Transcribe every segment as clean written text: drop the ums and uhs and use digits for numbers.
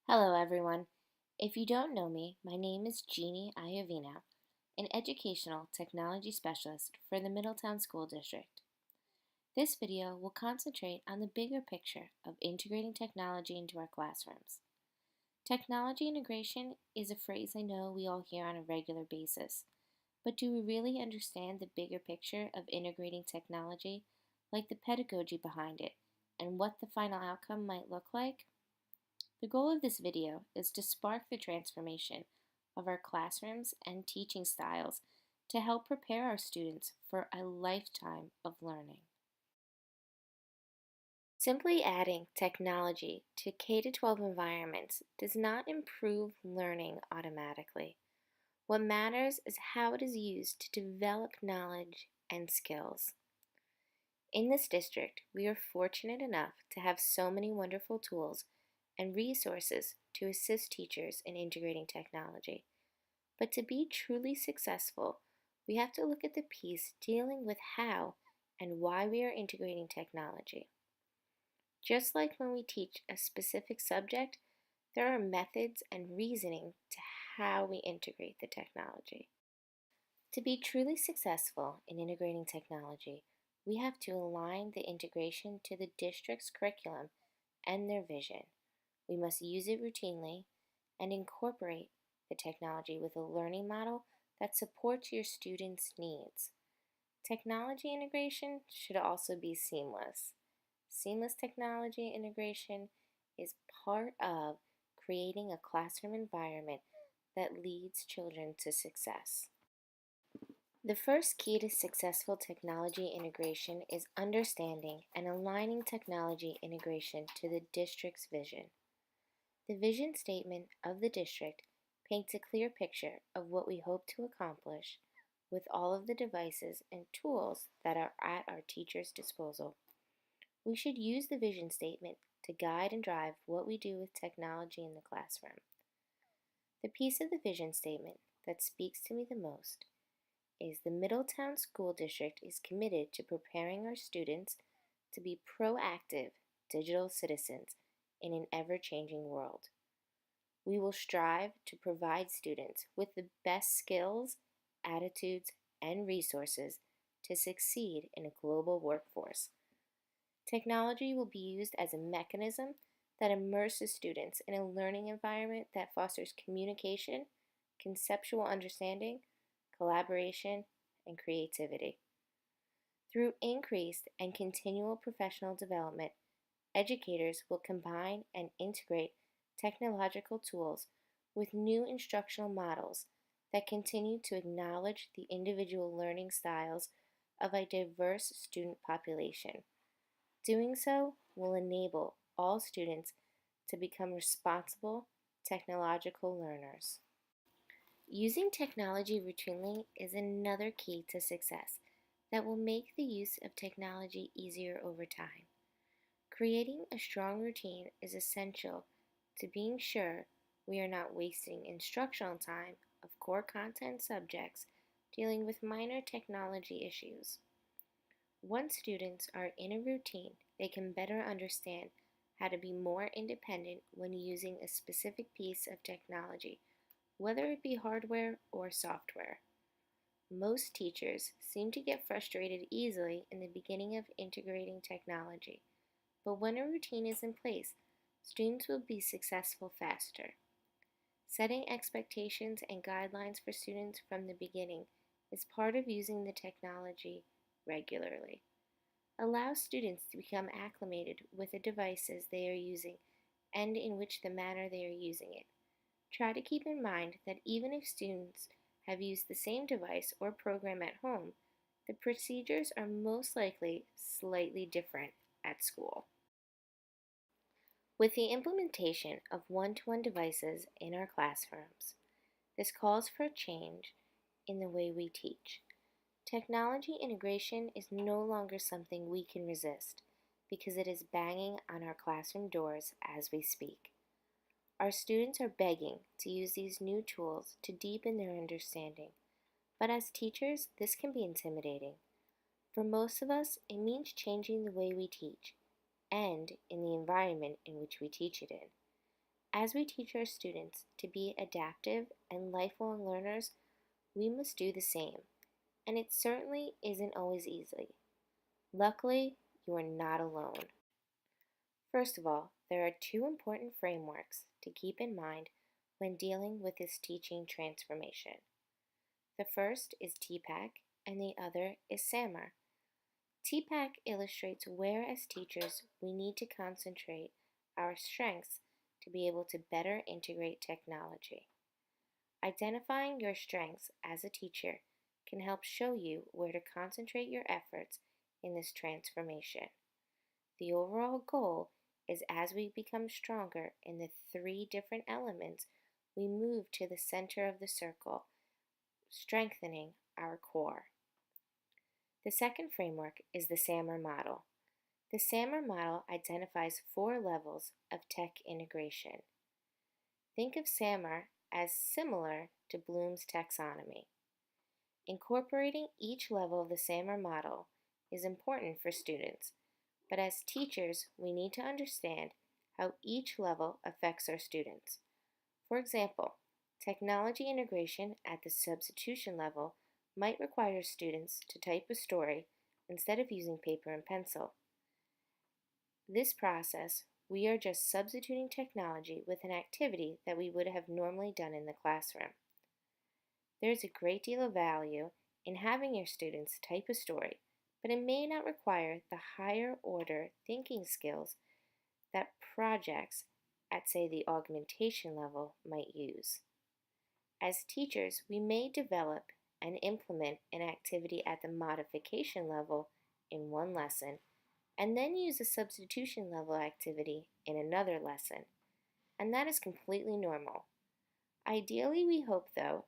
Hello, everyone. If you don't know me, my name is Jeannie Iovino, an educational technology specialist for the Middletown School District. This video will concentrate on the bigger picture of integrating technology into our classrooms. Technology integration is a phrase I know we all hear on a regular basis, but do we really understand the bigger picture of integrating technology, like the pedagogy behind it, and what the final outcome might look like? The goal of this video is to spark the transformation of our classrooms and teaching styles to help prepare our students for a lifetime of learning. Simply adding technology to K-12 environments does not improve learning automatically. What matters is how it is used to develop knowledge and skills. In this district, we are fortunate enough to have so many wonderful tools and resources to assist teachers in integrating technology. But to be truly successful, we have to look at the piece dealing with how and why we are integrating technology. Just like when we teach a specific subject, there are methods and reasoning to how we integrate the technology. To be truly successful in integrating technology, we have to align the integration to the district's curriculum and their vision. We must use it routinely and incorporate the technology with a learning model that supports your students' needs. Technology integration should also be seamless. Seamless technology integration is part of creating a classroom environment that leads children to success. The first key to successful technology integration is understanding and aligning technology integration to the district's vision. The vision statement of the district paints a clear picture of what we hope to accomplish with all of the devices and tools that are at our teachers' disposal. We should use the vision statement to guide and drive what we do with technology in the classroom. The piece of the vision statement that speaks to me the most is the Middletown School District is committed to preparing our students to be proactive digital citizens in an ever-changing world. We will strive to provide students with the best skills, attitudes, and resources to succeed in a global workforce. Technology will be used as a mechanism that immerses students in a learning environment that fosters communication, conceptual understanding, collaboration, and creativity. Through increased and continual professional development, educators will combine and integrate technological tools with new instructional models that continue to acknowledge the individual learning styles of a diverse student population. Doing so will enable all students to become responsible technological learners. Using technology routinely is another key to success that will make the use of technology easier over time. Creating a strong routine is essential to being sure we are not wasting instructional time of core content subjects dealing with minor technology issues. Once students are in a routine, they can better understand how to be more independent when using a specific piece of technology, whether it be hardware or software. Most teachers seem to get frustrated easily in the beginning of integrating technology, but when a routine is in place, students will be successful faster. Setting expectations and guidelines for students from the beginning is part of using the technology regularly. Allow students to become acclimated with the devices they are using and in which the manner they are using it. Try to keep in mind that even if students have used the same device or program at home, the procedures are most likely slightly different at school. With the implementation of one-to-one devices in our classrooms, this calls for a change in the way we teach. Technology integration is no longer something we can resist because it is banging on our classroom doors as we speak. Our students are begging to use these new tools to deepen their understanding, but as teachers, this can be intimidating. For most of us, it means changing the way we teach, and in the environment in which we teach it in. As we teach our students to be adaptive and lifelong learners, we must do the same, and it certainly isn't always easy. Luckily, you are not alone. First of all, there are two important frameworks to keep in mind when dealing with this teaching transformation. The first is TPACK and the other is SAMR. TPACK illustrates where, as teachers, we need to concentrate our strengths to be able to better integrate technology. Identifying your strengths as a teacher can help show you where to concentrate your efforts in this transformation. The overall goal is as we become stronger in the three different elements, we move to the center of the circle, strengthening our core. The second framework is the SAMR model. The SAMR model identifies 4 levels of tech integration. Think of SAMR as similar to Bloom's taxonomy. Incorporating each level of the SAMR model is important for students, but as teachers, we need to understand how each level affects our students. For example, technology integration at the substitution level might require students to type a story instead of using paper and pencil. This process, we are just substituting technology with an activity that we would have normally done in the classroom. There is a great deal of value in having your students type a story, but it may not require the higher order thinking skills that projects at, say, the augmentation level might use. As teachers, we may develop and implement an activity at the modification level in one lesson, and then use a substitution level activity in another lesson, and that is completely normal. Ideally, we hope, though,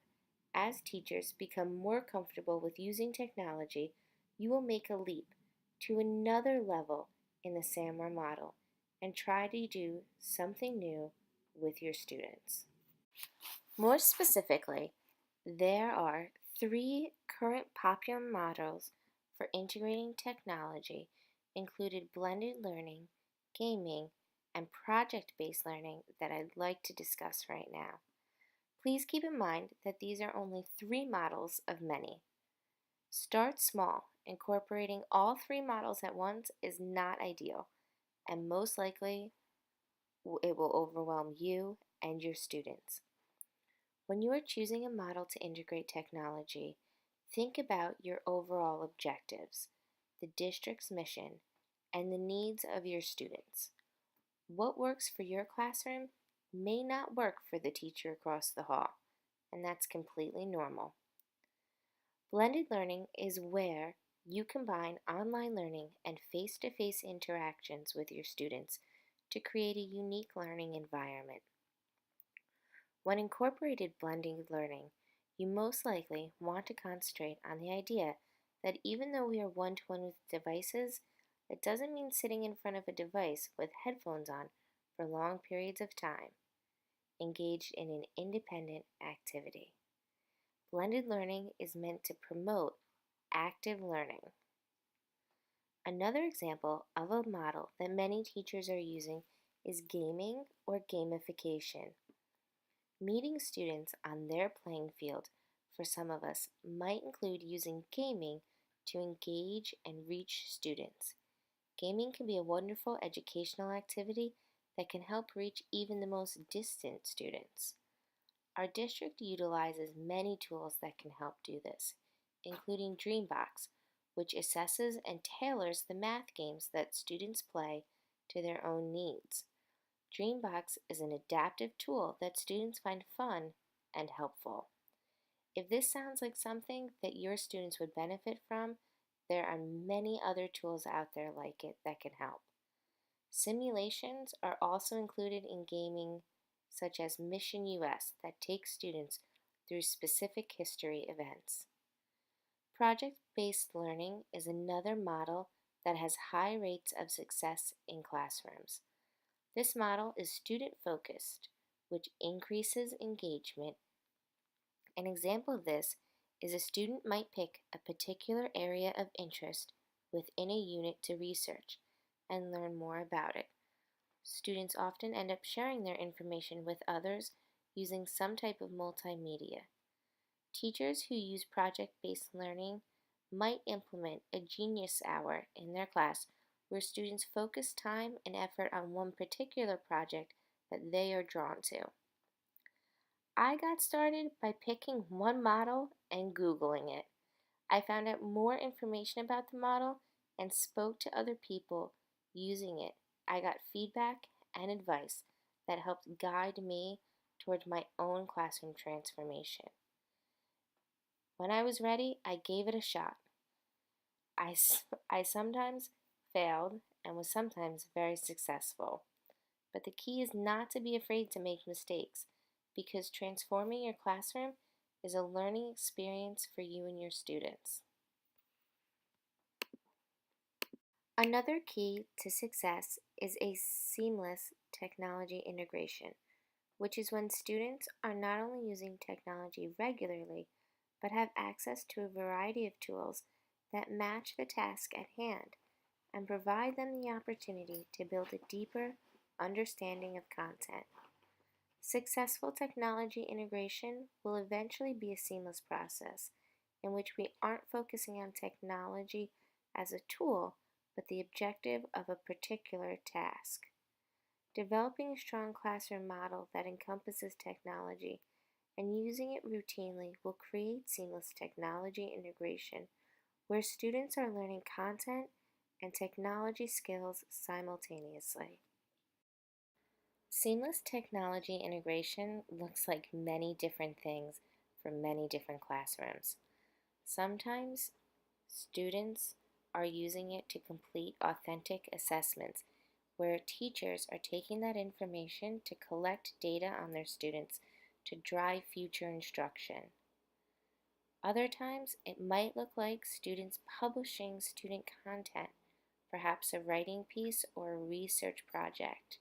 as teachers become more comfortable with using technology, you will make a leap to another level in the SAMR model and try to do something new with your students. More specifically, there are 3 current popular models for integrating technology, included blended learning, gaming, and project-based learning that I'd like to discuss right now. Please keep in mind that these are only 3 models of many. Start small. Incorporating all 3 models at once is not ideal, and most likely it will overwhelm you and your students. When you are choosing a model to integrate technology, think about your overall objectives, the district's mission, and the needs of your students. What works for your classroom may not work for the teacher across the hall, and that's completely normal. Blended learning is where you combine online learning and face-to-face interactions with your students to create a unique learning environment. When incorporated blended learning, you most likely want to concentrate on the idea that even though we are one-to-one with devices, it doesn't mean sitting in front of a device with headphones on for long periods of time, engaged in an independent activity. Blended learning is meant to promote active learning. Another example of a model that many teachers are using is gaming or gamification. Meeting students on their playing field for some of us might include using gaming to engage and reach students. Gaming can be a wonderful educational activity that can help reach even the most distant students. Our district utilizes many tools that can help do this, including Dreambox, which assesses and tailors the math games that students play to their own needs. Dreambox is an adaptive tool that students find fun and helpful. If this sounds like something that your students would benefit from, there are many other tools out there like it that can help. Simulations are also included in gaming, such as Mission US, that takes students through specific history events. Project-based learning is another model that has high rates of success in classrooms. This model is student-focused, which increases engagement. An example of this is a student might pick a particular area of interest within a unit to research, and learn more about it. Students often end up sharing their information with others using some type of multimedia. Teachers who use project-based learning might implement a genius hour in their class where students focus time and effort on one particular project that they are drawn to. I got started by picking one model and Googling it. I found out more information about the model and spoke to other people using it. I got feedback and advice that helped guide me toward my own classroom transformation. When I was ready, I gave it a shot. I sometimes failed and was sometimes very successful. But the key is not to be afraid to make mistakes, because transforming your classroom is a learning experience for you and your students. Another key to success is a seamless technology integration, which is when students are not only using technology regularly, but have access to a variety of tools that match the task at hand and provide them the opportunity to build a deeper understanding of content. Successful technology integration will eventually be a seamless process in which we aren't focusing on technology as a tool, but the objective of a particular task. Developing a strong classroom model that encompasses technology and using it routinely will create seamless technology integration where students are learning content and technology skills simultaneously. Seamless technology integration looks like many different things for many different classrooms. Sometimes students are using it to complete authentic assessments where teachers are taking that information to collect data on their students to drive future instruction. Other times, it might look like students publishing student content, perhaps a writing piece or a research project.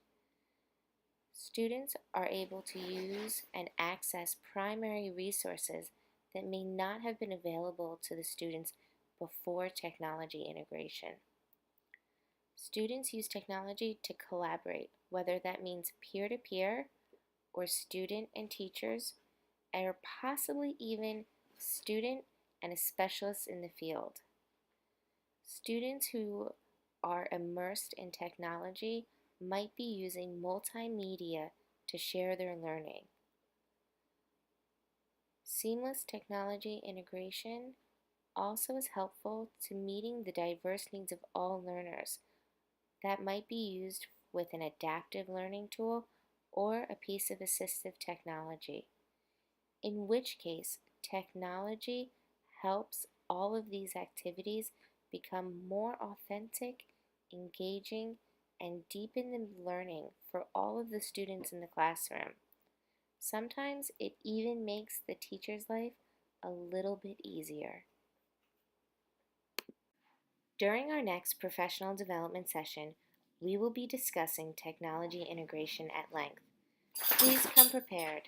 Students are able to use and access primary resources that may not have been available to the students before technology integration. Students use technology to collaborate, whether that means peer-to-peer or student and teachers, or possibly even student and a specialist in the field. Students who are immersed in technology might be using multimedia to share their learning. Seamless technology integration also is helpful to meeting the diverse needs of all learners. That might be used with an adaptive learning tool or a piece of assistive technology, in which case technology helps all of these activities become more authentic, engaging, and deepen the learning for all of the students in the classroom. Sometimes it even makes the teacher's life a little bit easier. During our next professional development session, we will be discussing technology integration at length. Please come prepared.